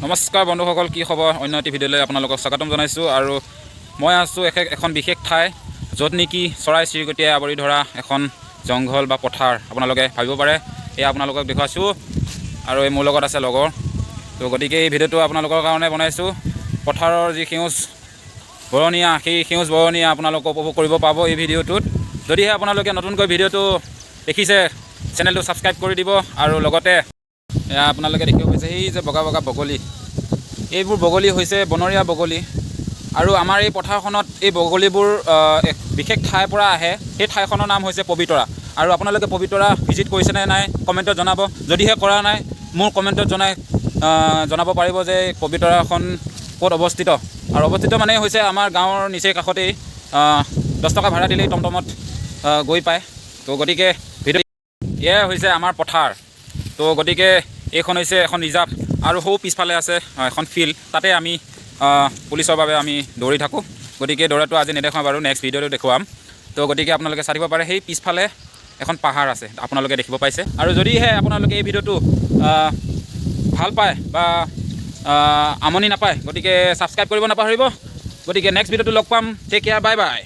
নমস্কাৰ বন্ধুসকল, কি খবৰ? অন্য এটি ভিডিঅ'লৈ আপোনালোকক স্বাগতম জনাইছোঁ। আৰু মই আছোঁ এখন বিশেষ ঠাই, য'ত নেকি চৰাই চিৰিকটিয়ে আৱৰি ধৰা এখন জংঘল বা পথাৰ আপোনালোকে ভাবিব পাৰে। এয়া আপোনালোকক দেখুৱাইছোঁ আৰু এই মোৰ লগত আছে লগৰ। তো গতিকে এই ভিডিঅ'টো আপোনালোকৰ কাৰণে বনাইছোঁ। পথাৰৰ যি সেউজ বৰণীয়া, সেই সেউজ বৰণীয়া আপোনালোকে উপভোগ কৰিব পাব এই ভিডিঅ'টোত। যদিহে আপোনালোকে নতুনকৈ ভিডিঅ'টো দেখিছে, চেনেলটো ছাবস্ক্ৰাইব কৰি দিব। আৰু লগতে এয়া আপোনালোকে দেখিব পাইছে সেই যে বগা বগা বগলী, এইবোৰ বগলী হৈছে বনৰীয়া বগলী। আৰু আমাৰ এই পথাৰখনত এই বগলীবোৰ এক বিশেষ ঠাইৰ পৰা আহে। সেই ঠাইখনৰ নাম হৈছে পবিতৰা। আৰু আপোনালোকে পবিতৰা ভিজিট কৰিছেনে নাই কমেণ্টত জনাব। যদিহে কৰা নাই, মোৰ কমেণ্টত জনাব পাৰিব যে পবিতৰাখন ক'ত অৱস্থিত। আৰু অৱস্থিত মানে হৈছে আমাৰ গাঁৱৰ নিচেই কাষতেই, 10 টকা ভাড়া দিলেই টমটমত গৈ পায়। তো গতিকে এয়াই হৈছে আমাৰ পথাৰ। তো গতিকে এইখন হৈছে এখন ৰিজাৰ্ভ, আৰু সৌ পিছফালে আছে এখন ফিল্ড। তাতে আমি পুলিচৰ বাবে আমি দৌৰি থাকোঁ। গতিকে দৌৰাটো আজি নেদেখাওঁ বাৰু, নেক্সট ভিডিঅ'টো দেখুৱাম। তো গতিকে আপোনালোকে চাই দিব পাৰে, সেই পিছফালে এখন পাহাৰ আছে, আপোনালোকে দেখিব পাইছে। আৰু যদিহে আপোনালোকে এই ভিডিঅ'টো ভাল পায় বা আমনি নাপায়, গতিকে ছাবস্ক্ৰাইব কৰিব নাপাহৰিব। গতিকে নেক্সট ভিডিঅ'টো লগ পাম। টেক কেয়াৰ, বাই বাই।